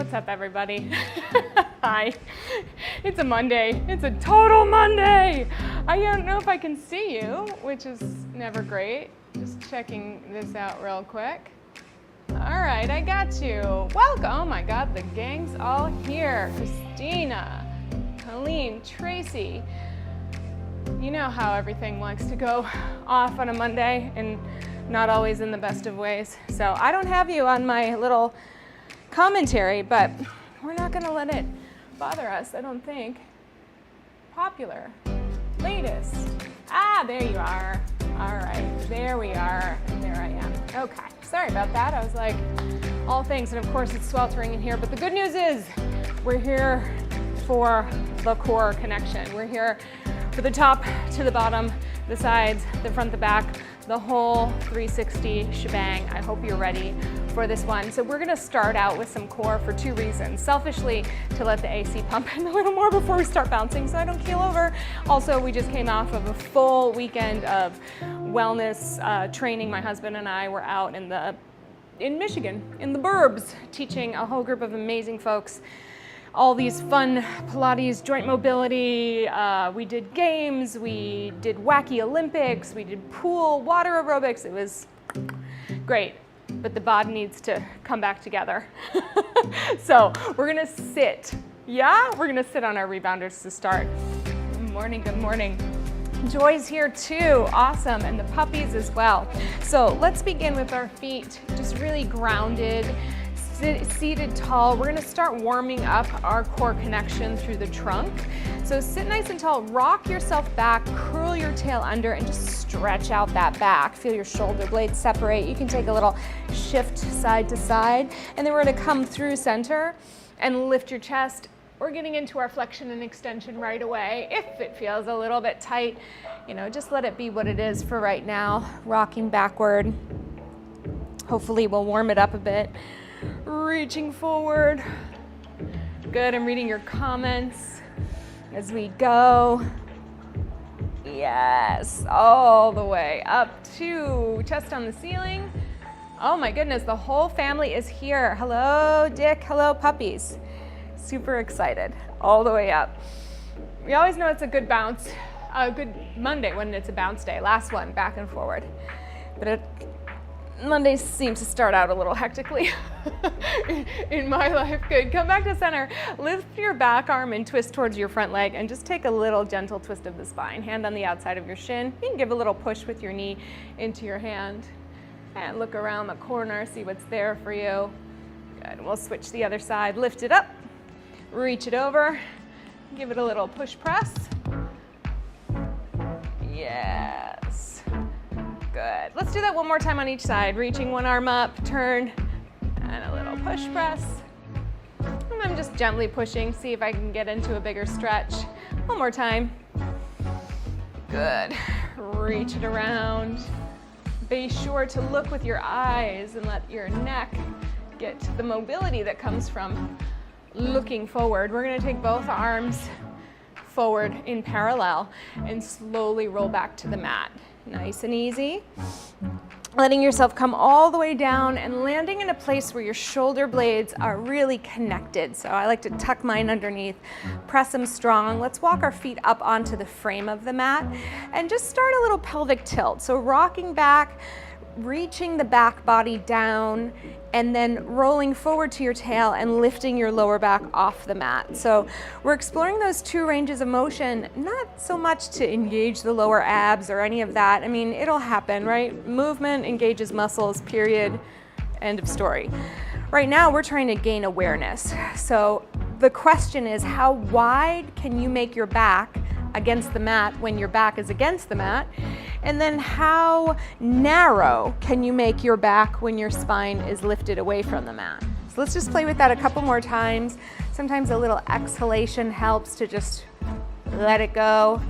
What's up, everybody? Hi. It's a Monday. It's a total Monday. I don't know if I can see you, which is never great. Just checking this out real quick. All right, I got you. Welcome. Oh my God, the gang's all here. Christina, Colleen, Tracy. You know how everything likes to go off on a Monday and not always in the best of ways. So I don't have you on my little commentary, but we're not gonna let it bother us, I don't think. Popular, latest. Ah, there you are. All right, there we are, and there I am. Okay, sorry about that. I was like, all things, and of course it's sweltering in here, but the good news is we're here for the core connection. We're here for the top to the bottom, the sides, the front, the back, the whole 360 shebang. I hope you're ready for this one. So we're gonna start out with some core for two reasons. Selfishly, to let the AC pump in a little more before we start bouncing so I don't keel over. Also, we just came off of a full weekend of wellness training. My husband and I were out in Michigan, in the burbs, teaching a whole group of amazing folks all these fun Pilates, joint mobility. We did games, we did wacky Olympics, we did pool, water aerobics. It was great, but the bod needs to come back together. So we're gonna sit, yeah? We're gonna sit on our rebounders to start. Good morning, good morning. Joy's here too, awesome, and the puppies as well. So let's begin with our feet just really grounded, seated tall. We're gonna start warming up our core connection through the trunk. So sit nice and tall, rock yourself back, curl your tail under, and just stretch out that back. Feel your shoulder blades separate. You can take a little shift side to side, and then we're gonna come through center and lift your chest. We're getting into our flexion and extension right away. If it feels a little bit tight, you know, just let it be what it is for right now. Rocking backward. Hopefully we'll warm it up a bit. Reaching forward. Good, I'm reading your comments as we go. Yes, all the way up to chest on the ceiling. Oh my goodness, the whole family is here. Hello, Dick, hello, puppies. Super excited, all the way up. We always know it's a good bounce, a good Monday when it's a bounce day. Last one, back and forward. But Monday seems to start out a little hectically in my life. Good, come back to center. Lift your back arm and twist towards your front leg and just take a little gentle twist of the spine. Hand on the outside of your shin. You can give a little push with your knee into your hand and look around the corner, see what's there for you. Good, we'll switch the other side. Lift it up, reach it over, give it a little push press. Yes. Good. Let's do that one more time on each side. Reaching one arm up, turn, and a little push press. And I'm just gently pushing, see if I can get into a bigger stretch. One more time. Good. Reach it around. Be sure to look with your eyes and let your neck get the mobility that comes from looking forward. We're going to take both arms forward in parallel and slowly roll back to the mat. Nice and easy. Letting yourself come all the way down and landing in a place where your shoulder blades are really connected. So I like to tuck mine underneath, press them strong. Let's walk our feet up onto the frame of the mat and just start a little pelvic tilt. So rocking back, reaching the back body down, and then rolling forward to your tail and lifting your lower back off the mat. So we're exploring those two ranges of motion, not so much to engage the lower abs or any of that. I mean, it'll happen, right? Movement engages muscles, period, end of story. Right now, we're trying to gain awareness. So the question is, how wide can you make your back against the mat when your back is against the mat? And then how narrow can you make your back when your spine is lifted away from the mat? So let's just play with that a couple more times. Sometimes a little exhalation helps to just let it go.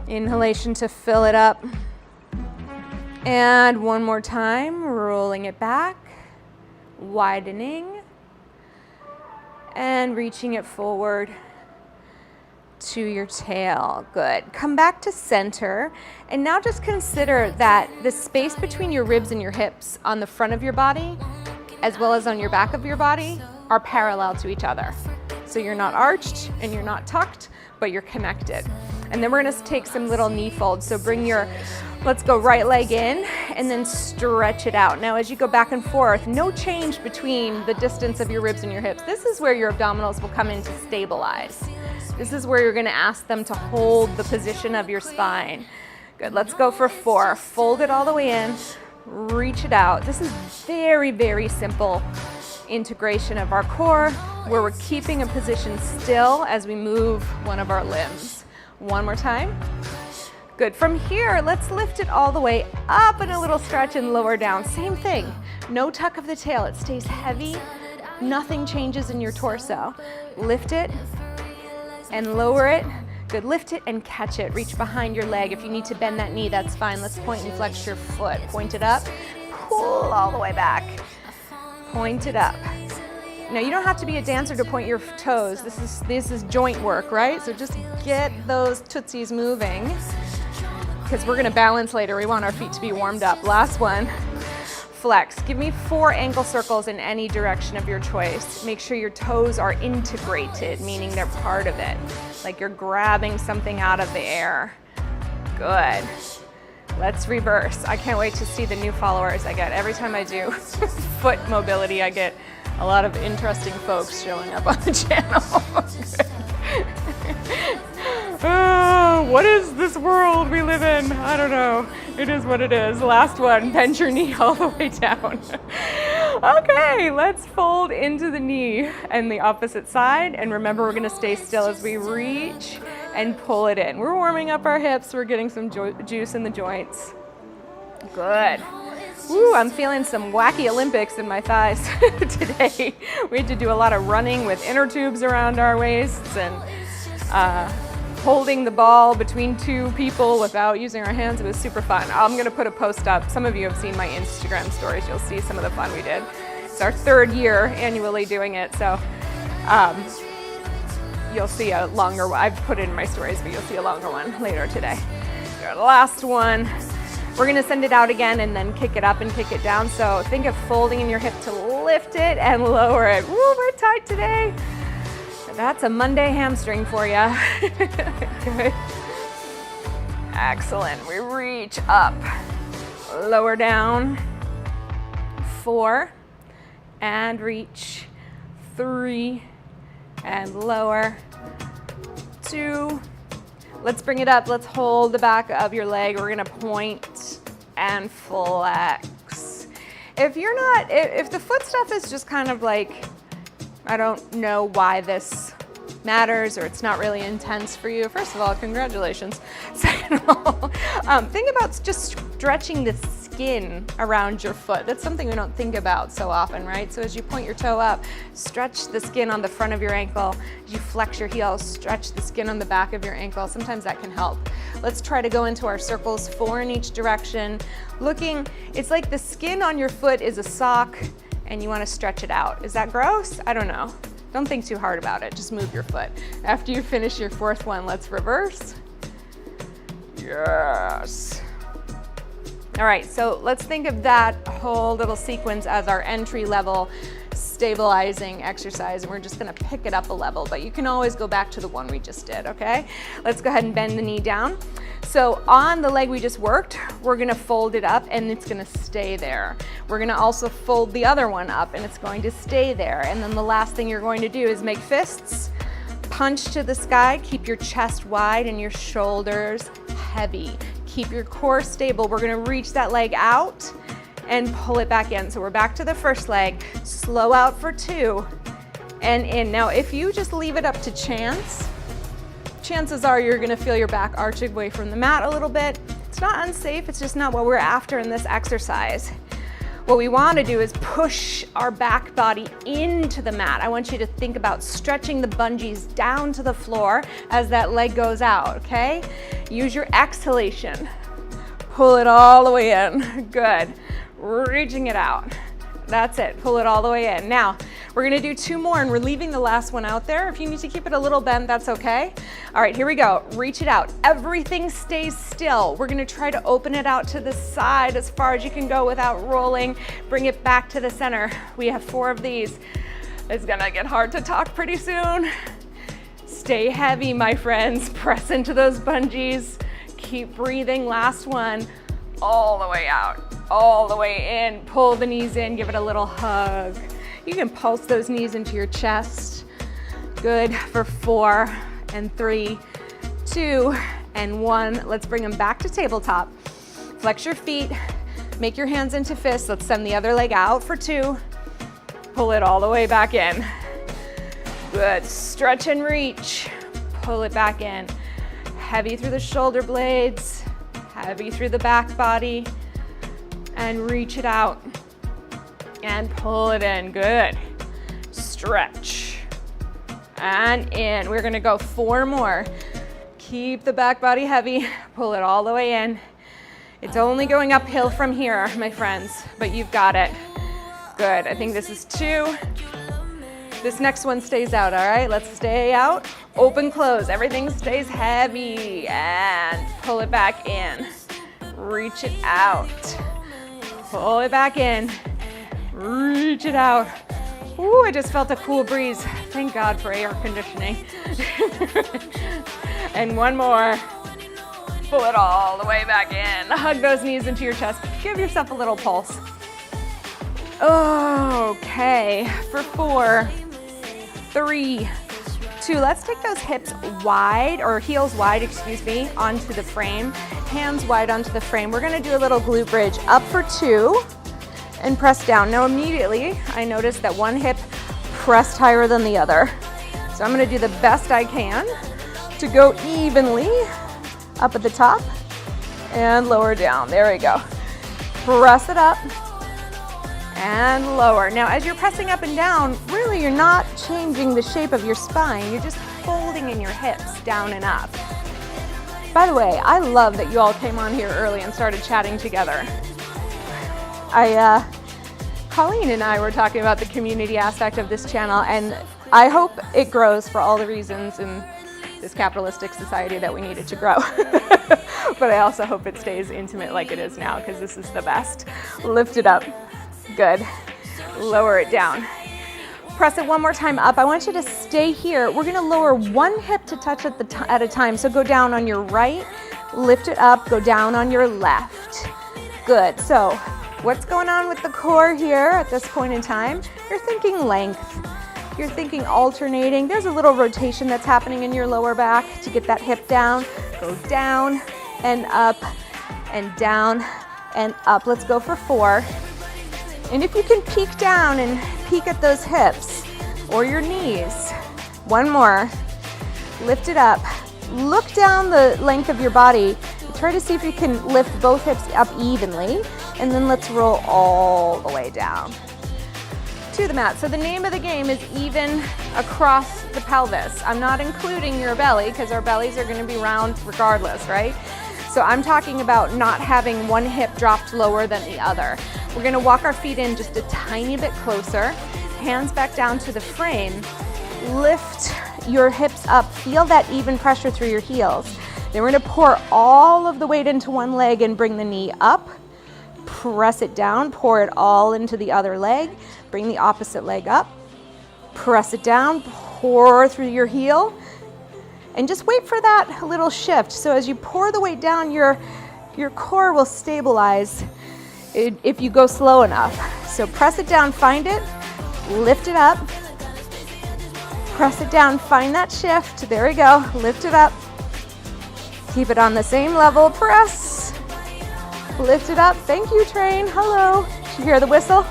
Inhalation to fill it up. And one more time, rolling it back, widening, and reaching it forward to your tail. Good. Come back to center, and now just consider that the space between your ribs and your hips on the front of your body, as well as on your back of your body, are parallel to each other. So you're not arched and you're not tucked, but you're connected. And then we're gonna take some little knee folds. So bring your, let's go right leg in and then stretch it out. Now as you go back and forth, no change between the distance of your ribs and your hips. This is where your abdominals will come in to stabilize. This is where you're gonna ask them to hold the position of your spine. Good, let's go for 4. Fold it all the way in, reach it out. This is very, very simple integration of our core, where we're keeping a position still as we move one of our limbs. One more time. Good. From here, let's lift it all the way up and a little stretch and lower down. Same thing. No tuck of the tail. It stays heavy. Nothing changes in your torso. Lift it and lower it. Good. Lift it and catch it. Reach behind your leg. If you need to bend that knee, that's fine. Let's point and flex your foot. Point it up. Pull all the way back. Point it up. Now you don't have to be a dancer to point your toes. This is joint work, right? So just get those tootsies moving, because we're gonna balance later. We want our feet to be warmed up. Last one, flex. Give me 4 ankle circles in any direction of your choice. Make sure your toes are integrated, meaning they're part of it, like you're grabbing something out of the air. Good. Let's reverse. I can't wait to see the new followers I get. Every time I do foot mobility, I get a lot of interesting folks showing up on the channel. Oh, what is this world we live in? I don't know. It is what it is. Last one, bend your knee all the way down. Okay, let's fold into the knee and the opposite side. And remember, we're gonna stay still as we reach and pull it in. We're warming up our hips. We're getting some juice in the joints. Good. Ooh, I'm feeling some wacky Olympics in my thighs today. We had to do a lot of running with inner tubes around our waists and holding the ball between 2 people without using our hands. It was super fun. I'm gonna put a post up. Some of you have seen my Instagram stories. You'll see some of the fun we did. It's our 3rd year annually doing it, so you'll see a longer one. I've put it in my stories, but you'll see a longer one later today. Our last one. We're gonna send it out again and then kick it up and kick it down. So think of folding in your hip to lift it and lower it. Woo, we're tight today. That's a Monday hamstring for you. Good. Excellent. We reach up, lower down. 4, and reach. 3, and lower. 2. Let's bring it up. Let's hold the back of your leg. We're gonna point and flex. If the foot stuff is just kind of like, I don't know why this matters or it's not really intense for you, first of all, congratulations. Second of all, think about just stretching the skin around your foot. That's something we don't think about so often, right? So as you point your toe up, stretch the skin on the front of your ankle. As you flex your heel, stretch the skin on the back of your ankle. Sometimes that can help. Let's try to go into our circles, 4 in each direction. It's like the skin on your foot is a sock and you want to stretch it out. Is that gross? I don't know. Don't think too hard about it. Just move your foot. After you finish your 4th one, let's reverse. Yes. All right, so let's think of that whole little sequence as our entry level stabilizing exercise, and we're just gonna pick it up a level, but you can always go back to the one we just did, okay? Let's go ahead and bend the knee down. So on the leg we just worked, we're gonna fold it up and it's gonna stay there. We're gonna also fold the other one up and it's going to stay there. And then the last thing you're going to do is make fists, punch to the sky, keep your chest wide and your shoulders heavy. Keep your core stable. We're gonna reach that leg out and pull it back in. So we're back to the first leg, slow out for 2 and in. Now, if you just leave it up to chance, chances are you're gonna feel your back arch away from the mat a little bit. It's not unsafe, it's just not what we're after in this exercise. What we wanna do is push our back body into the mat. I want you to think about stretching the bungees down to the floor as that leg goes out, okay? Use your exhalation. Pull it all the way in. Good. Reaching it out. That's it. Pull it all the way in. Now, we're gonna do 2 more and we're leaving the last one out there. If you need to keep it a little bent, that's okay. All right, here we go. Reach it out. Everything stays still. We're gonna try to open it out to the side as far as you can go without rolling. Bring it back to the center. We have 4 of these. It's gonna get hard to talk pretty soon. Stay heavy, my friends. Press into those bungees. Keep breathing. Last one. All the way out, all the way in. Pull the knees in, give it a little hug. You can pulse those knees into your chest. Good for 4 and 3, 2 and 1. Let's bring them back to tabletop. Flex your feet, make your hands into fists. Let's send the other leg out for 2. Pull it all the way back in. Good, stretch and reach. Pull it back in. Heavy through the shoulder blades. Heavy through the back body, and reach it out and pull it in. Good. Stretch and in. We're gonna go 4 more. Keep the back body heavy, pull it all the way in. It's only going uphill from here, my friends, but you've got it. Good, I think this is 2. This next one stays out, all right? Let's stay out. Open, close, everything stays heavy, and pull it back in. Reach it out. Pull it back in. Reach it out. Ooh, I just felt a cool breeze. Thank God for air conditioning. And one more. Pull it all the way back in. Hug those knees into your chest. Give yourself a little pulse. Okay, for 4, 3, 2, let's take those hips wide, or heels wide, excuse me, onto the frame. Hands wide onto the frame. We're gonna do a little glute bridge. Up for 2 and press down. Now immediately, I noticed that one hip pressed higher than the other. So I'm gonna do the best I can to go evenly up at the top and lower down. There we go. Press it up and lower. Now, as you're pressing up and down, really you're not changing the shape of your spine. You're just folding in your hips down and up. By the way, I love that you all came on here early and started chatting together. Colleen and I were talking about the community aspect of this channel, and I hope it grows for all the reasons in this capitalistic society that we need it to grow. But I also hope it stays intimate like it is now, because this is the best. Lift it up. Good. Lower it down. Press it one more time up. I want you to stay here. We're gonna lower one hip to touch at a time. So go down on your right, lift it up, go down on your left. Good. So what's going on with the core here at this point in time? You're thinking length. You're thinking alternating. There's a little rotation that's happening in your lower back to get that hip down. Go down and up and down and up. Let's go for 4. And if you can peek down and peek at those hips or your knees. One more. Lift it up. Look down the length of your body. Try to see if you can lift both hips up evenly. And then let's roll all the way down to the mat. So the name of the game is even across the pelvis. I'm not including your belly because our bellies are going to be round regardless, right? So I'm talking about not having one hip dropped lower than the other. We're going to walk our feet in just a tiny bit closer. Hands back down to the frame. Lift your hips up. Feel that even pressure through your heels. Then we're going to pour all of the weight into one leg and bring the knee up. Press it down, pour it all into the other leg. Bring the opposite leg up. Press it down, pour through your heel. And just wait for that little shift. So as you pour the weight down, your core will stabilize if you go slow enough. So press it down, find it, lift it up. Press it down, find that shift. There we go, lift it up. Keep it on the same level, press. Lift it up, thank you train, hello. Did you hear the whistle?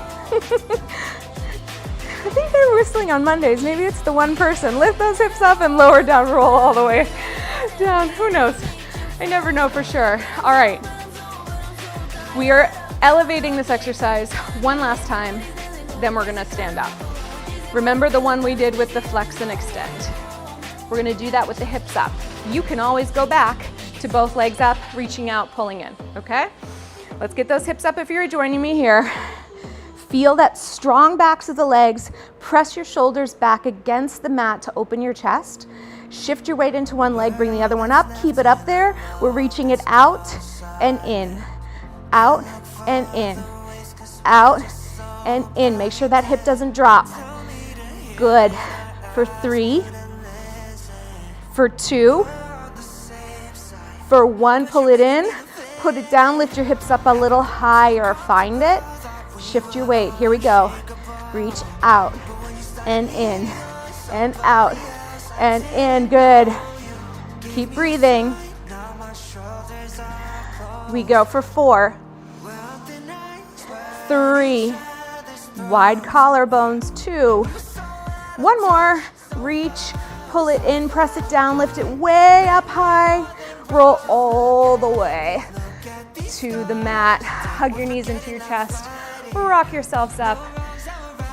I think they were whistling on Mondays. Maybe it's the one person. Lift those hips up and lower down, roll all the way down. Who knows? I never know for sure. All right. We are elevating this exercise one last time, then we're gonna stand up. Remember the one we did with the flex and extend. We're gonna do that with the hips up. You can always go back to both legs up, reaching out, pulling in, okay? Let's get those hips up if you're joining me here. Feel that strong backs of the legs. Press your shoulders back against the mat to open your chest. Shift your weight into one leg, bring the other one up. Keep it up there. We're reaching it out and in. Out and in. Out and in. Make sure that hip doesn't drop. Good. For 3, for 2, for 1, pull it in, put it down, lift your hips up a little higher, find it, shift your weight, here we go. Reach out and in and out and in, good. Keep breathing. We go for 4, 3, wide collarbones, 2, 1 more, reach, pull it in, press it down, lift it way up high, roll all the way to the mat, hug your knees into your chest, rock yourselves up.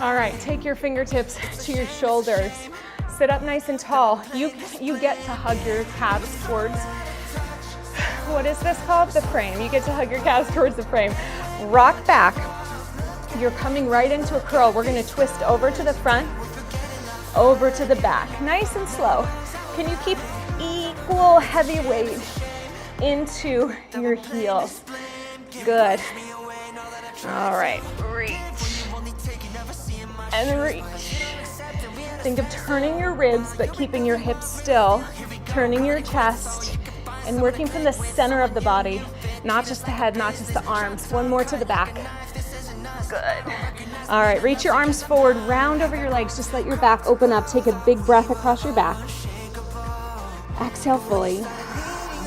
All right, take your fingertips to your shoulders, sit up nice and tall. You get to hug your calves towards, what is this called? The frame. You get to hug your calves towards the frame. Rock back. You're coming right into a curl. We're gonna twist over to the front, over to the back. Nice and slow. Can you keep equal heavy weight into your heels? Good. All right, reach and reach. Think of turning your ribs, but keeping your hips still, turning your chest, and working from the center of the body, not just the head, not just the arms. 1 more to the back. Good. All right, reach your arms forward, round over your legs, just let your back open up. Take a big breath across your back. Exhale fully.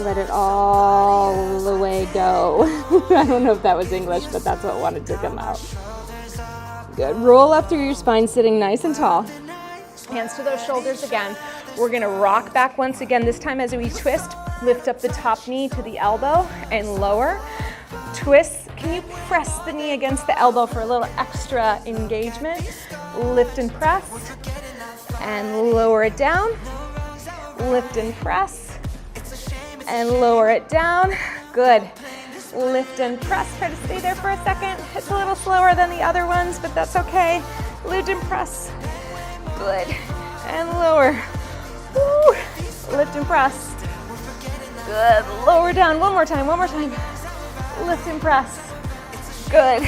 Let it all the way go. I don't know if that was English, but that's what wanted to come out. Good. Roll up through your spine, sitting nice and tall. Hands to those shoulders again. We're gonna rock back once again. This time as we twist, lift up the top knee to the elbow and lower. Twist. Can you press the knee against the elbow for a little extra engagement? Lift and press. And lower it down. Lift and press. And lower it down. Good. Lift and press. Try to stay there for a second. It's a little slower than the other ones, but that's okay. Lift and press. Good. And lower. Woo. Lift and press. Good. Lower down. One more time. Lift and press. Good.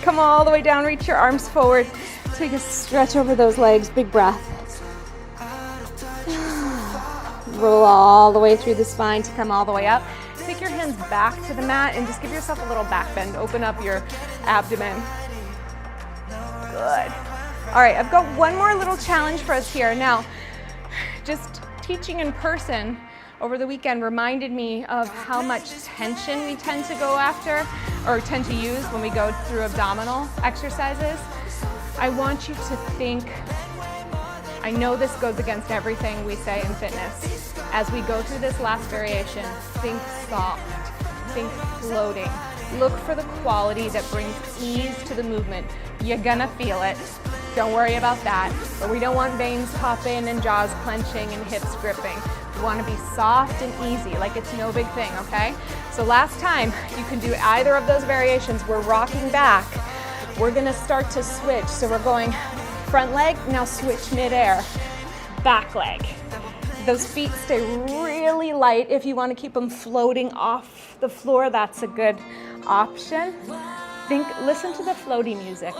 Come all the way down. Reach your arms forward. Take a stretch over those legs. Big breath. Roll all the way through the spine to come all the way up. Take your hands back to the mat and just give yourself a little back bend. Open up your abdomen. Good. All right, I've got one more little challenge for us here. Now, just teaching in person over the weekend reminded me of how much tension we tend to go after or tend to use when we go through abdominal exercises. I want you to think, I know this goes against everything we say in fitness. As we go through this last variation, think soft, think floating. Look for the quality that brings ease to the movement. You're gonna feel it. Don't worry about that. But we don't want veins popping and jaws clenching and hips gripping. We want to be soft and easy, like it's no big thing, okay? So last time, you can do either of those variations. We're rocking back. We're gonna start to switch. So we're going front leg, now switch midair. Back leg. Those feet stay really light. If you want to keep them floating off the floor, that's a good option. Listen to the floaty music.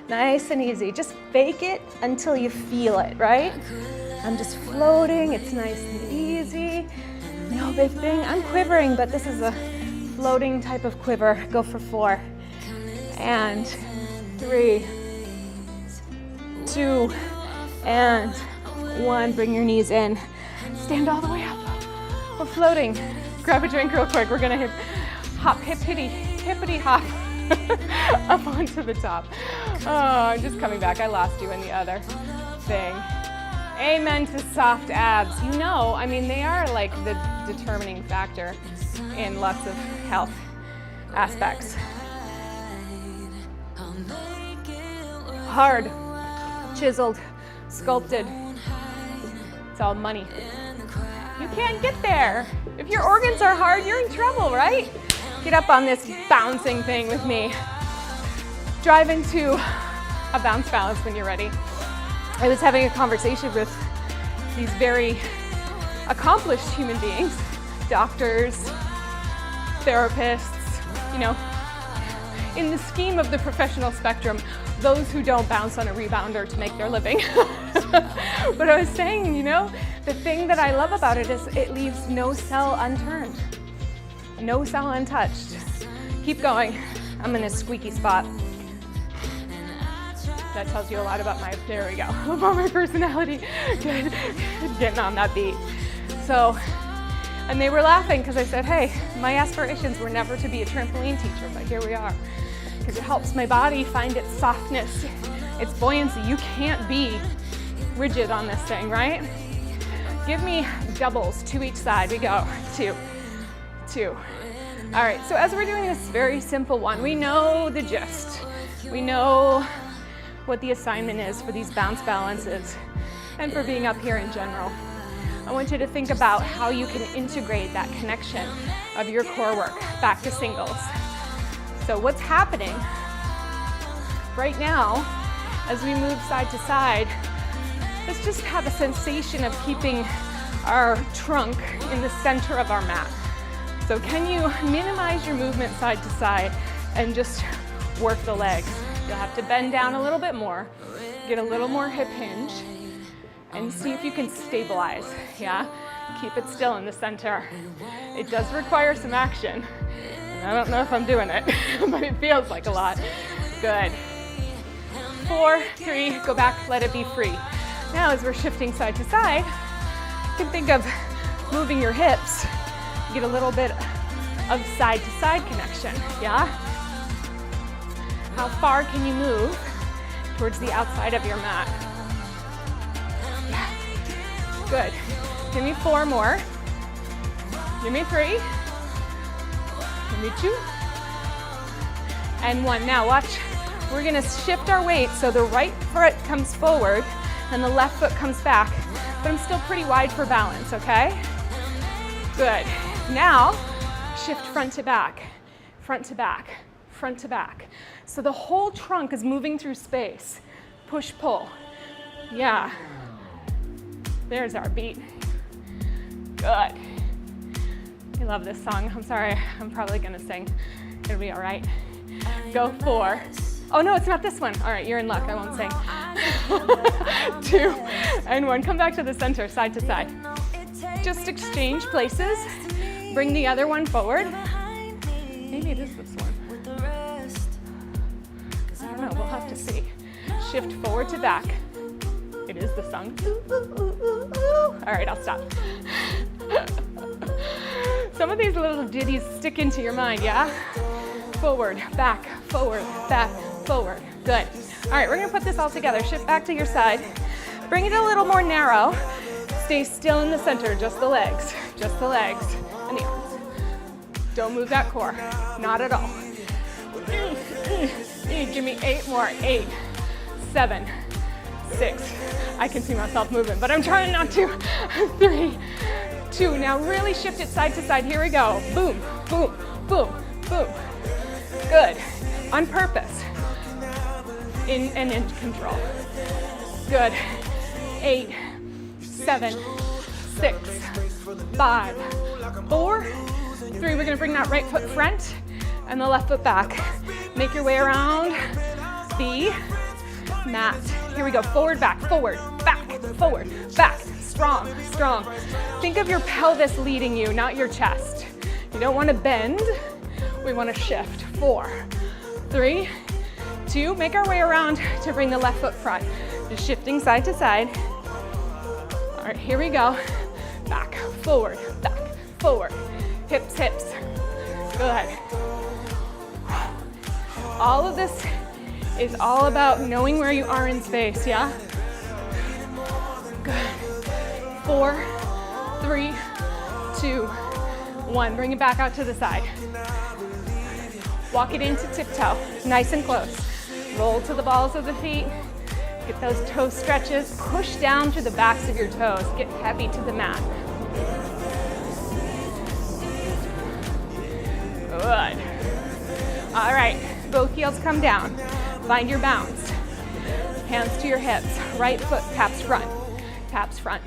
Nice and easy. Just fake it until you feel it, right? I'm just floating. It's nice and easy. No big thing. I'm quivering, but this is a floating type of quiver. Go for 4. And 3, 2, and 1. Bring your knees in. Stand all the way up. We're floating. Grab a drink real quick. We're gonna hop, hippity hop up onto the top. Oh, I'm just coming back. I lost you in the other thing. Amen to soft abs. You know, I mean, they are like the determining factor in lots of health aspects. Hard, chiseled, sculpted. It's all money. You can't get there. If your organs are hard, you're in trouble, right? Get up on this bouncing thing with me. Drive into a bounce balance when you're ready. I was having a conversation with these very accomplished human beings, doctors, therapists, you know, in the scheme of the professional spectrum, those who don't bounce on a rebounder to make their living. But I was saying, you know, the thing that I love about it is it leaves no cell unturned, no cell untouched. Keep going. I'm in a squeaky spot. That tells you a lot about my, there we go, about my personality. Good, getting on that beat. So, and they were laughing because I said, hey, my aspirations were never to be a trampoline teacher, but here we are. Because it helps my body find its softness, its buoyancy. You can't be rigid on this thing, right? Give me doubles, 2 each side. We go, 2, 2. All right, so as we're doing this very simple one, we know the gist. We know what the assignment is for these bounce balances and for being up here in general. I want you to think about how you can integrate that connection of your core work back to singles. So what's happening right now as we move side to side, let's just have a sensation of keeping our trunk in the center of our mat. So can you minimize your movement side to side and just work the legs? You'll have to bend down a little bit more, get a little more hip hinge, and see if you can stabilize, yeah? Keep it still in the center. It does require some action. I don't know if I'm doing it, but it feels like a lot. Good. 4, 3, go back, let it be free. Now as we're shifting side to side, you can think of moving your hips, get a little bit of side to side connection, yeah? How far can you move towards the outside of your mat? Yeah. Good. Give me 4 more. Give me 3. Give me 2. And 1. Now watch, we're gonna shift our weight so the right foot comes forward and the left foot comes back, but I'm still pretty wide for balance, okay? Good. Now, shift front to back, front to back, front to back. So the whole trunk is moving through space. Push, pull. Yeah. There's our beat. Good. I love this song. I'm sorry, I'm probably gonna sing. It'll be all right. Go 4. Oh no, it's not this one. All right, you're in luck, I won't sing. 2 and 1. Come back to the center, side to side. Just exchange places. Bring the other one forward. Maybe it is this one. I don't know, we'll have to see. Shift forward to back. It is the song. All right, I'll stop. Some of these little ditties stick into your mind, yeah? Forward, back, forward, back, forward. Good. All right, we're gonna put this all together. Shift back to your side. Bring it a little more narrow. Stay still in the center, just the legs and the arms. Don't move that core, not at all. Give me 8 more. 8, 7, 6. I can see myself moving, but I'm trying not to. 3, 2. Now really shift it side to side. Here we go. Boom, boom, boom, boom. Good. On purpose. In and in control. Good. 8, 7, 6, 5, 4, 3. We're gonna bring that right foot front and the left foot back. Make your way around the mat. Here we go. Forward, back, forward, back, forward, back. Strong, strong. Think of your pelvis leading you, not your chest. You don't want to bend. We want to shift. 4, 3, 2. Make our way around to bring the left foot front. Just shifting side to side. All right, here we go. Back, forward, hips, hips. Good. All of this is all about knowing where you are in space, yeah? Good. 4, 3, 2, 1. Bring it back out to the side. Walk it into tiptoe, nice and close. Roll to the balls of the feet. Get those toe stretches. Push down through the backs of your toes. Get heavy to the mat. Good. All right, both heels come down. Find your bounce. Hands to your hips. Right foot taps front, taps front,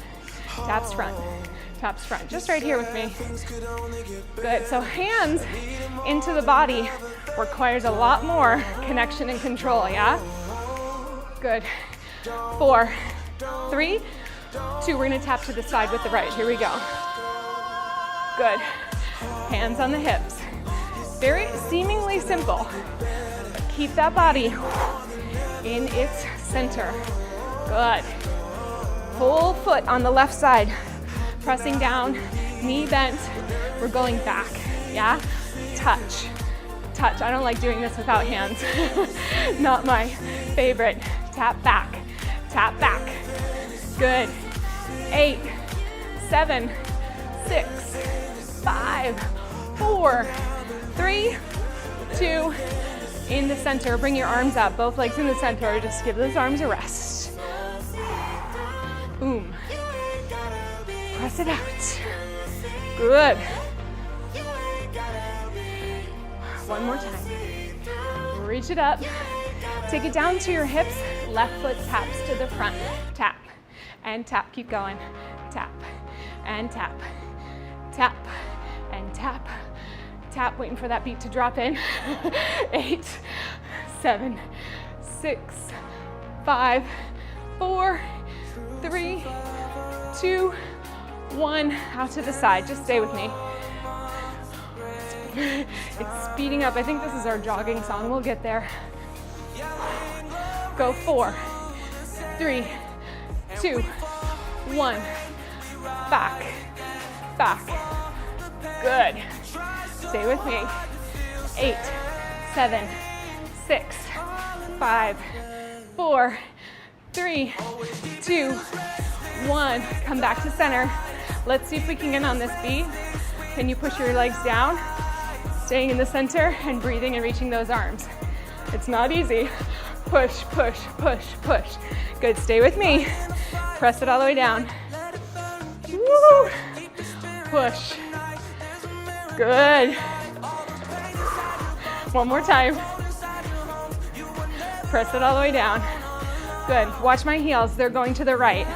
taps front, taps front. Just right here with me. Good, so hands into the body requires a lot more connection and control, yeah? Good. 4, 3, 2. We're gonna tap to the side with the right. Here we go. Good. Hands on the hips. Very seemingly simple, but keep that body in its center. Good. Full foot on the left side. Pressing down, knee bent. We're going back, yeah? Touch, touch. I don't like doing this without hands. Not my favorite. Tap back, tap back. Good. 8, 7, 6, 5, 4, 3, 2, in the center. Bring your arms up, both legs in the center. Just give those arms a rest. Boom. Press it out. Good. One more time. Reach it up. Take it down to your hips. Left foot taps to the front. Tap and tap. Keep going. Tap and tap. Tap and tap. Tap. Waiting for that beat to drop in. 8, 7, 6, 5, 4, 3, 2, 1. Out to the side. Just stay with me. It's speeding up. I think this is our jogging song. We'll get there. Go. 4, 3, 2, 1. Back, back. Good. Stay with me. 8, 7, 6, 5, 4, 3, 2, 1. Come back to center. Let's see if we can get on this beat. Can you push your legs down? Staying in the center and breathing and reaching those arms. It's not easy. Push, push, push, push. Good, stay with me. Press it all the way down. Woo! Push. Good. One more time. Press it all the way down. Good, watch my heels, they're going to the right.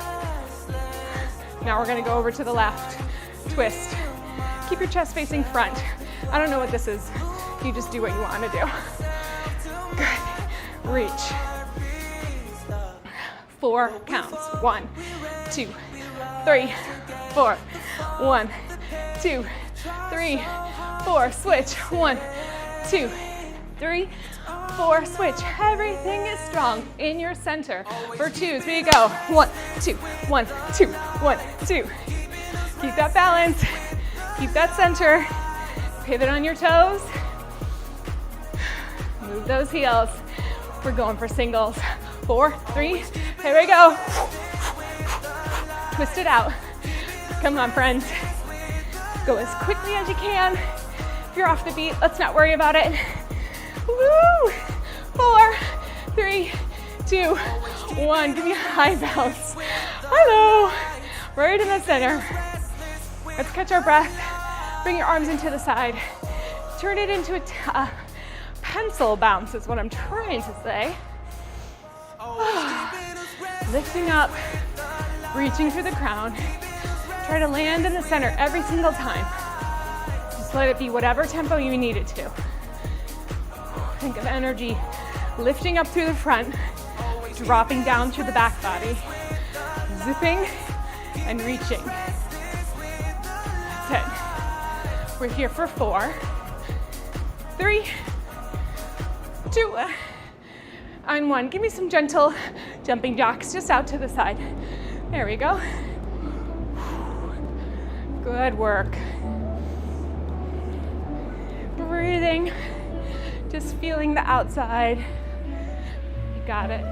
Now we're gonna go over to the left. Twist. Keep your chest facing front. I don't know what this is. You just do what you want to do. Good. Reach. 4 counts. 1, 2, 3, 4. 1, 2, 3, 4. Switch. 1, 2, 3, 4. Switch. Everything is strong in your center. For 2s, here you go. 1, 2, 1, 2, 1, 2. Keep that balance. Keep that center. Pivot on your toes. Move those heels. We're going for singles. 4, 3, here we go. Twist it out. Come on, friends. Go as quickly as you can. If you're off the beat, let's not worry about it. Woo! 4, 3, 2, 1. Give me a high bounce. Hello. Right in the center. Let's catch our breath. Bring your arms into the side. Turn it into a pencil bounce is what I'm trying to say. Lifting up, reaching for the crown. Try to land in the center every single time. Just let it be whatever tempo you need it to. Think of energy lifting up through the front, dropping down through the back body, zipping and reaching. That's it. We're here for 4, 3, 2, and 1. Give me some gentle jumping jacks just out to the side. There we go. Good work. Breathing, just feeling the outside. You got it.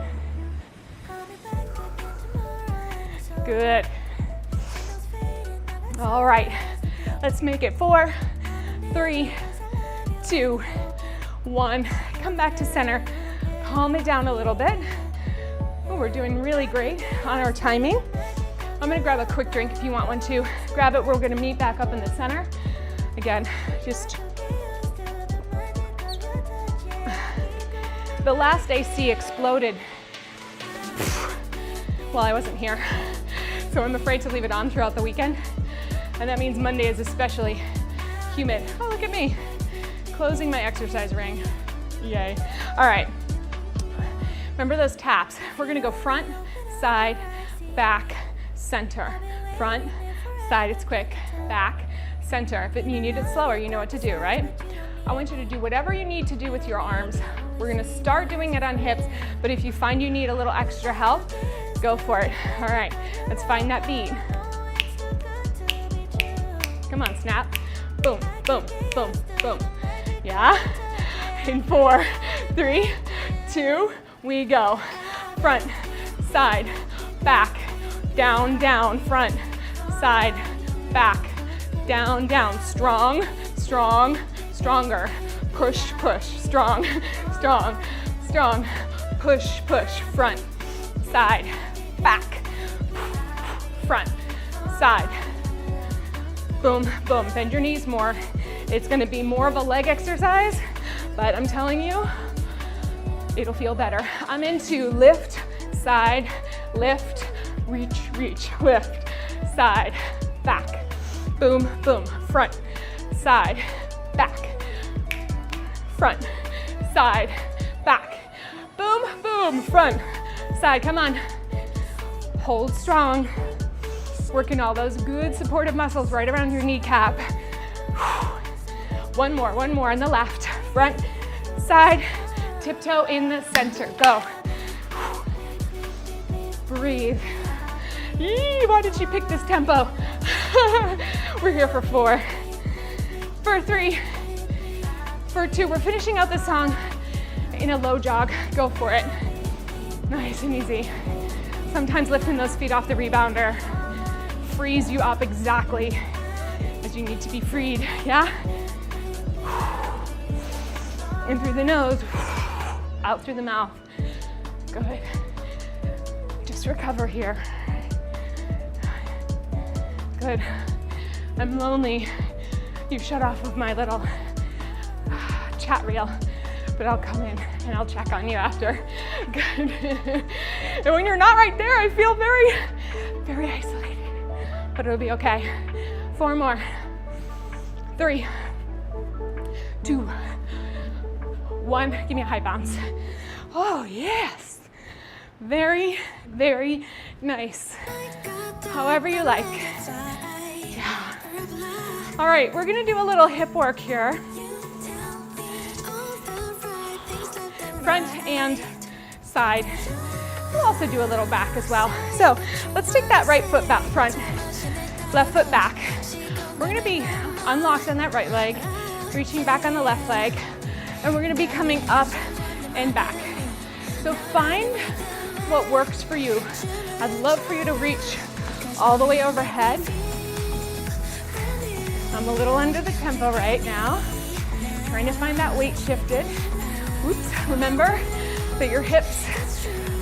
Good. All right, let's make it 4, 3, 2, 1. Come back to center. Calm it down a little bit. Oh, we're doing really great on our timing. I'm gonna grab a quick drink if you want one too. Grab it, we're gonna meet back up in the center. Again, just the last AC exploded while I wasn't here. So I'm afraid to leave it on throughout the weekend. And that means Monday is especially humid. Oh, look at me. Closing my exercise ring. Yay. All right. Remember those taps. We're gonna go front, side, back, center. Front, side, it's quick, back, center. If you need it slower, you know what to do, right? I want you to do whatever you need to do with your arms. We're gonna start doing it on hips, but if you find you need a little extra help, go for it. All right, let's find that beat. Come on, snap. Boom, boom, boom, boom. Yeah? In 4, 3, 2, we go. Front, side, back, down, down, front, side, back, down, down. Strong, strong, stronger. Push, push, strong, strong, strong. Push, push, front, side, back, front, side. Boom, boom. Bend your knees more. It's gonna be more of a leg exercise, but I'm telling you, it'll feel better. I'm into lift, side, lift, reach, reach, lift, side, back. Boom, boom. Front, side, back. Front, side, back. Boom, boom. Front, side. Come on. Hold strong. Working all those good supportive muscles right around your kneecap. One more on the left. Front, side, tiptoe in the center. Go. Breathe. Yee, why did she pick this tempo? We're here for 4, for 3, for 2. We're finishing out the song in a low jog. Go for it. Nice and easy. Sometimes lifting those feet off the rebounder frees you up exactly as you need to be freed, yeah? In through the nose, out through the mouth. Good. Just recover here. Good. I'm lonely. You've shut off of my little chat reel, but I'll come in and I'll check on you after. Good. And when you're not right there, I feel very, very isolated. But it'll be okay. 4 more. 3, 2, 1. Give me a high bounce. Oh, yes. Very, very nice. However you like. Yeah. All right, we're gonna do a little hip work here. Front and side. We'll also do a little back as well. So let's take that right foot back front. Left foot back. We're gonna be unlocked on that right leg, reaching back on the left leg, and we're gonna be coming up and back. So find what works for you. I'd love for you to reach all the way overhead. I'm a little under the tempo right now, trying to find that weight shifted. Oops, remember that your hips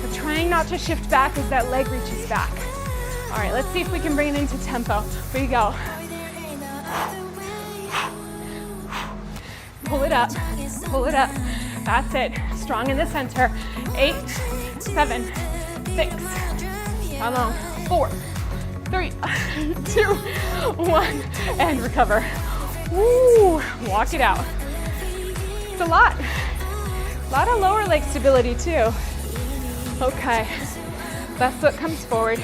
are trying not to shift back as that leg reaches back. All right, let's see if we can bring it into tempo. Here we go. Pull it up, pull it up. That's it. Strong in the center. 8, 7, 6. How long? 4, 3, 2, 1, and recover. Woo, walk it out. It's a lot of lower leg stability too. Okay, left foot comes forward.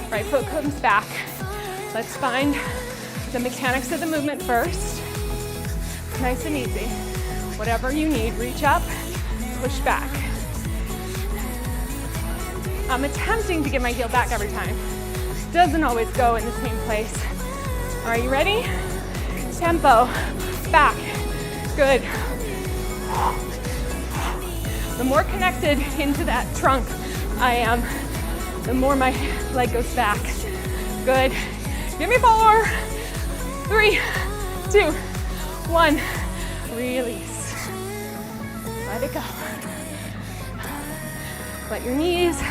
Right foot comes back. Let's find the mechanics of the movement first. Nice and easy. Whatever you need, reach up, push back. I'm attempting to get my heel back every time. Doesn't always go in the same place. All right, you ready? Tempo, back, good. The more connected into that trunk I am, the more my leg goes back. Good. Give me 4, 3, 2, 1. Release. Let it go. Let your knees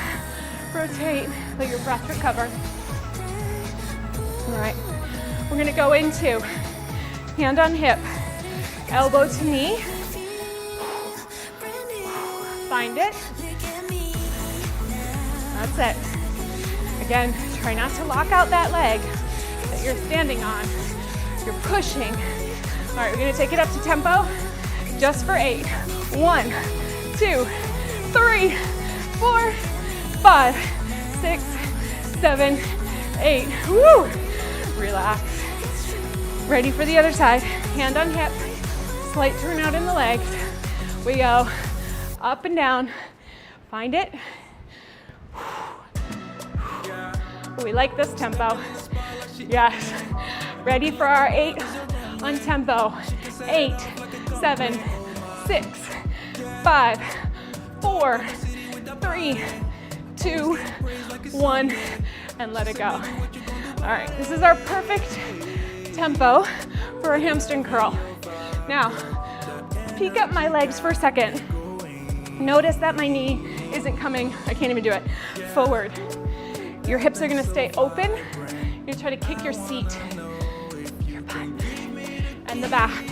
rotate. Let your breath recover. All right. We're gonna go into hand on hip, elbow to knee. Find it. That's it. Again, try not to lock out that leg that you're standing on. You're pushing. All right, we're gonna take it up to tempo just for 8. 1, 2, 3, 4, 5, 6, 7, 8. Woo! Relax. Ready for the other side. Hand on hip. Slight turn out in the legs. We go up and down. Find it. We like this tempo. Yes. Ready for our 8 on tempo. 8, 7, 6, 5, 4, 3, 2, 1, and let it go. All right, this is our perfect tempo for a hamstring curl. Now, peek up my legs for a second. Notice that my knee isn't coming, I can't even do it, forward. Your hips are gonna stay open. You're gonna try to kick your seat, your butt, and the back.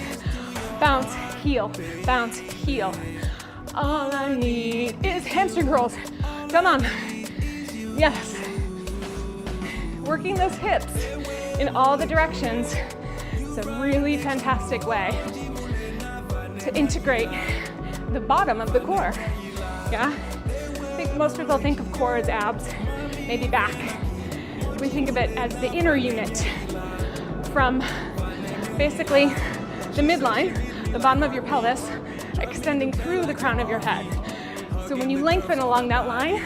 Bounce, heel, bounce, heel. All I need is hamstring curls. Come on. Yes. Working those hips in all the directions is a really fantastic way to integrate the bottom of the core. Yeah? I think most people think of core as abs, maybe back. We think of it as the inner unit from basically the midline, the bottom of your pelvis, extending through the crown of your head. So when you lengthen along that line,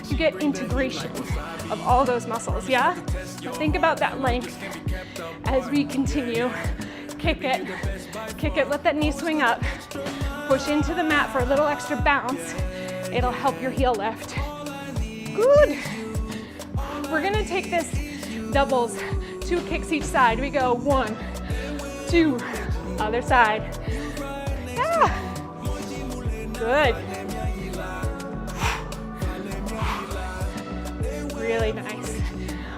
you get integration of all those muscles, yeah? Think about that length as we continue. Kick it, let that knee swing up. Push into the mat for a little extra bounce. It'll help your heel lift. Good. We're gonna take this doubles, 2 kicks each side. We go 1, 2, other side. Yeah. Good. Really nice.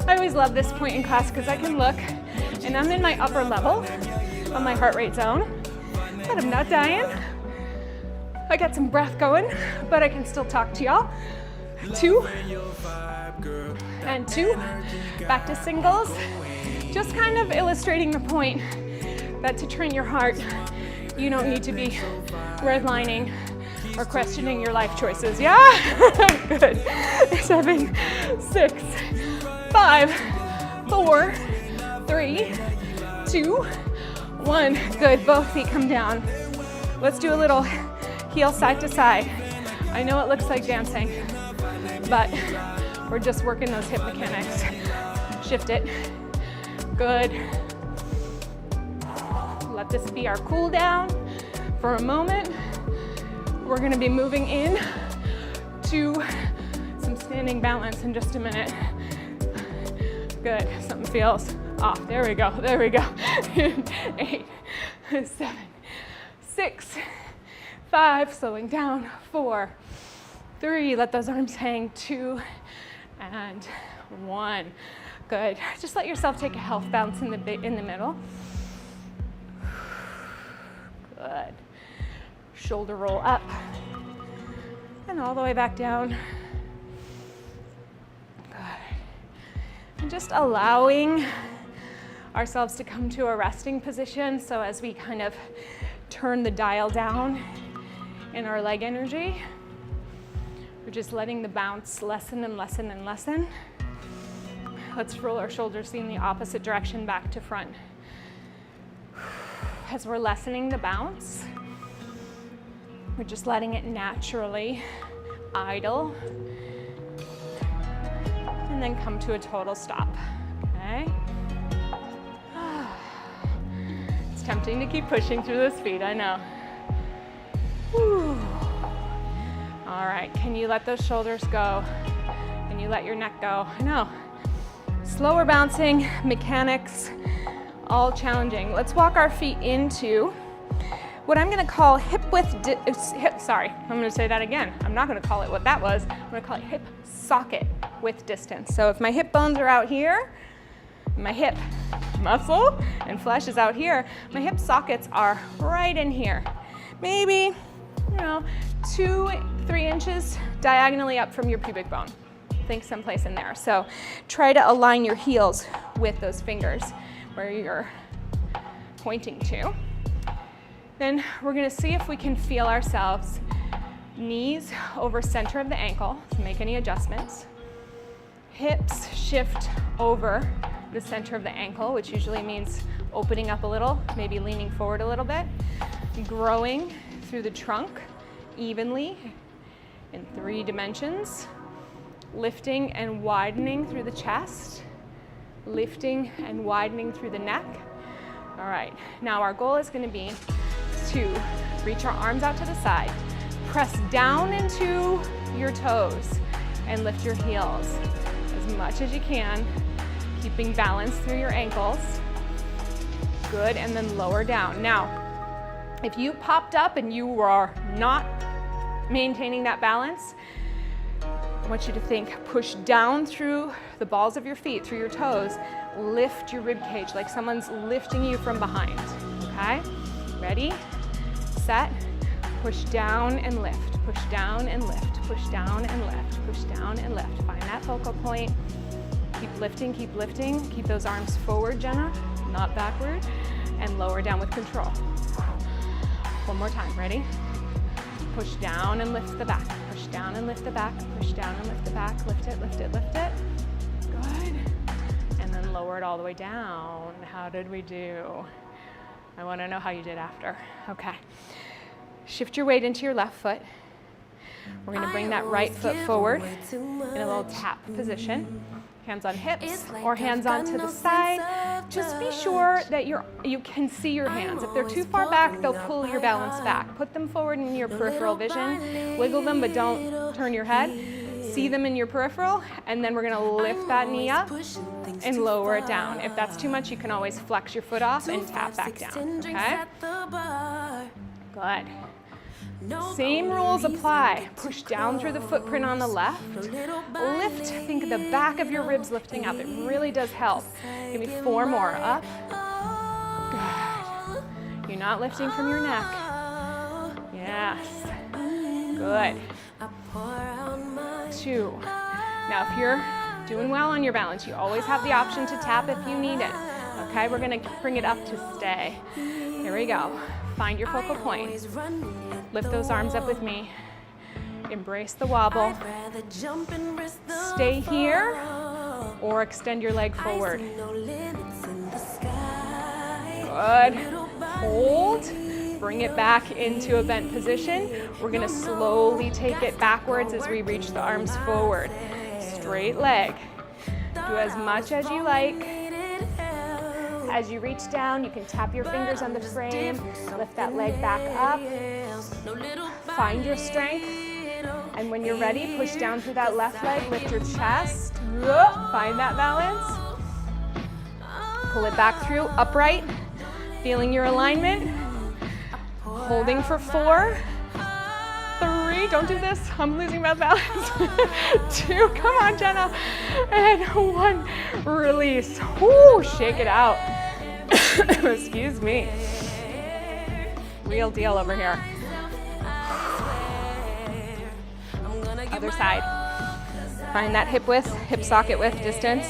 I always love this point in class because I can look and I'm in my upper level of my heart rate zone, but I'm not dying. I got some breath going, but I can still talk to y'all. 2 and 2. Back to singles. Just kind of illustrating the point that to train your heart, you don't need to be redlining or questioning your life choices. Yeah? Good. 7, 6, 5, 4, 3, 2, 1. Good. Both feet come down. Let's do a little heel side to side. I know it looks like dancing, but we're just working those hip mechanics. Shift it. Good. Let this be our cool down for a moment. We're gonna be moving in to some standing balance in just a minute. Good, something feels off. There we go, there we go. 8, 7, 6, 5, slowing down, 4, 3, let those arms hang, 2, and 1. Good, just let yourself take a health bounce in the middle. Good. Shoulder roll up and all the way back down. Good. And just allowing ourselves to come to a resting position. So as we kind of turn the dial down in our leg energy, we're just letting the bounce lessen and lessen and lessen. Let's roll our shoulders in the opposite direction back to front. As we're lessening the bounce, we're just letting it naturally idle and then come to a total stop, okay? It's tempting to keep pushing through those feet, I know. Whew. All right, can you let those shoulders go? Can you let your neck go? I know. Slower bouncing, mechanics, all challenging. Let's walk our feet into what I'm gonna call hip width, I'm gonna say that again. I'm not gonna call it what that was. I'm gonna call it hip socket width distance. So if my hip bones are out here, my hip muscle and flesh is out here, my hip sockets are right in here. Maybe, 2-3 inches diagonally up from your pubic bone. Think someplace in there. So try to align your heels with those fingers where you're pointing to. Then we're gonna see if we can feel ourselves Knees over center of the ankle, so make any adjustments. Hips shift over the center of the ankle, which usually means opening up a little, maybe leaning forward a little bit. Growing through the trunk evenly in 3 dimensions. Lifting and widening through the chest. Lifting and widening through the neck. All right, now our goal is going to be to reach our arms out to the side, press down into your toes, and lift your heels as much as you can, keeping balance through your ankles. Good, and then lower down. Now, if you popped up and you are not maintaining that balance, I want you to think, push down through the balls of your feet, through your toes, lift your rib cage like someone's lifting you from behind, okay? Ready, set, push down and lift, push down and lift, push down and lift, push down and lift. Find that focal point. Keep lifting, keep those arms forward, Jenna, not backward, and lower down with control. One more time, ready? Push down and lift the back, push down and lift the back, push down and lift the back, lift it, lift it, lift it. Good. And then lower it all the way down. How did we do? I want to know how you did after. Okay. Shift your weight into your left foot. We're going to bring that right foot forward in a little tap position. Hands on hips or hands onto the side. Just be sure that you can see your hands. If they're too far back, they'll pull your balance back. Put them forward in your peripheral vision. Wiggle them, but don't turn your head. See them in your peripheral, and then we're going to lift that knee up and lower it down. If that's too much, you can always flex your foot off and tap back down, okay? Good. Same rules apply. Push down through the footprint on the left. Lift, think of the back of your ribs lifting up. It really does help. Give me 4 more. Up. Good. You're not lifting from your neck. Yes. Good. 2. Now, if you're doing well on your balance, you always have the option to tap if you need it. Okay, we're going to bring it up to stay. Here we go. Find your focal point. Lift those arms up with me. Embrace the wobble. Stay here or extend your leg forward. Good. Hold. Bring it back into a bent position. We're going to slowly take it backwards as we reach the arms forward. Straight leg. Do as much as you like. As you reach down, you can tap your fingers on the frame, lift that leg back up, find your strength, and when you're ready, push down through that left leg, lift your chest, find that balance, pull it back through, upright, feeling your alignment, holding for 4, 3, don't do this, I'm losing my balance, 2, come on Jenna, and 1, release, whoo, shake it out. Excuse me. Real deal over here. Other side. Find that hip width, hip socket width distance.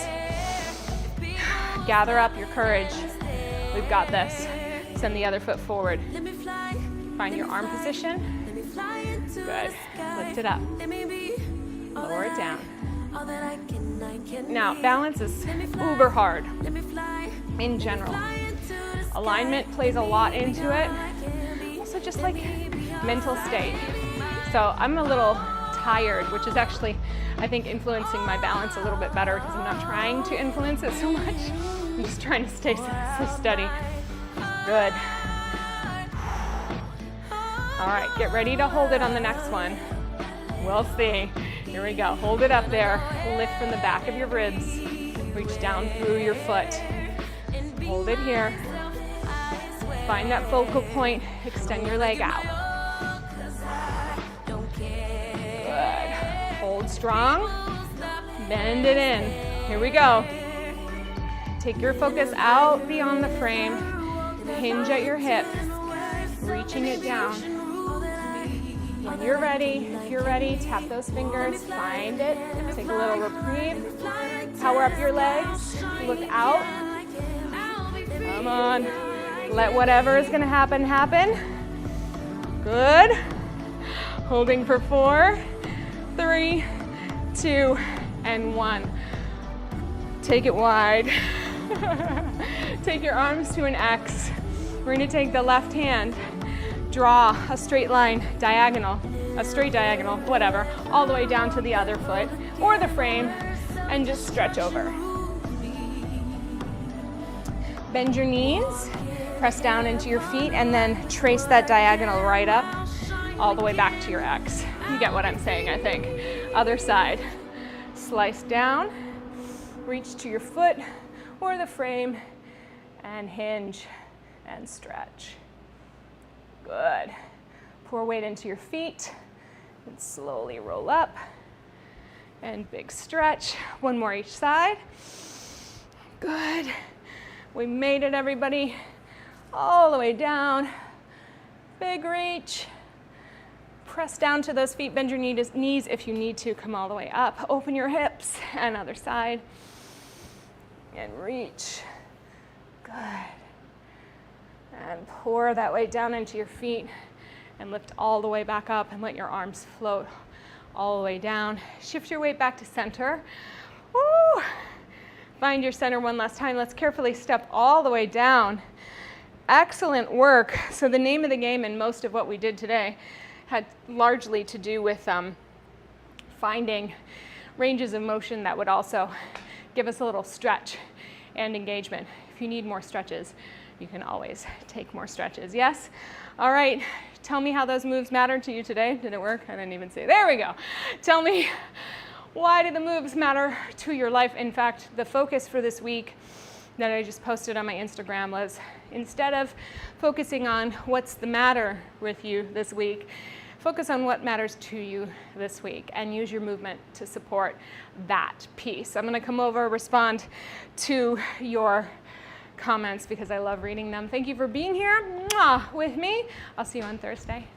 Gather up your courage. We've got this. Send the other foot forward. Find your arm position. Good. Lift it up. Lower it down. Now, balance is uber hard in general. Alignment plays a lot into it. Also just like mental state. So I'm a little tired, which is actually, I think, influencing my balance a little bit better because I'm not trying to influence it so much. I'm just trying to stay so steady. Good. All right, get ready to hold it on the next one. We'll see. Here we go. Hold it up there. Lift from the back of your ribs. Reach down through your foot. Hold it here. Find that focal point. Extend your leg out. Good. Hold strong. Bend it in. Here we go. Take your focus out beyond the frame. Hinge at your hip. Reaching it down. When you're ready, if you're ready, tap those fingers, find it, take a little reprieve, power up your legs, look out, come on, let whatever is gonna happen, happen, good, Holding for 4, 3, 2, and 1. Take it wide. Take your arms to an X. We're going to take the left hand, draw a straight line diagonal, a straight diagonal, whatever, all the way down to the other foot or the frame, and just stretch over. Bend your knees, press down into your feet, and then trace that diagonal right up all the way back to your X. You get what I'm saying, I think. Other side. Slice down, reach to your foot or the frame, and hinge and stretch. Good. Pour weight into your feet and slowly roll up. And big stretch. One more each side. Good. We made it, everybody. All the way down. Big reach. Press down to those feet. Bend your knees if you need to. Come all the way up. Open your hips. And other side. And reach. Good. And pour that weight down into your feet and lift all the way back up and let your arms float all the way down. Shift your weight back to center. Woo! Find your center one last time. Let's carefully step all the way down. Excellent work. So the name of the game and most of what we did today had largely to do with finding ranges of motion that would also give us a little stretch and engagement. If you need more stretches, you can always take more stretches. Yes? All right. Tell me how those moves mattered to you today. Did it work? I didn't even see. There we go. Tell me, why do the moves matter to your life? In fact, the focus for this week that I just posted on my Instagram was, instead of focusing on what's the matter with you this week, focus on what matters to you this week and use your movement to support that piece. I'm going to come over, respond to your comments because I love reading them. Thank you for being here with me. I'll see you on Thursday.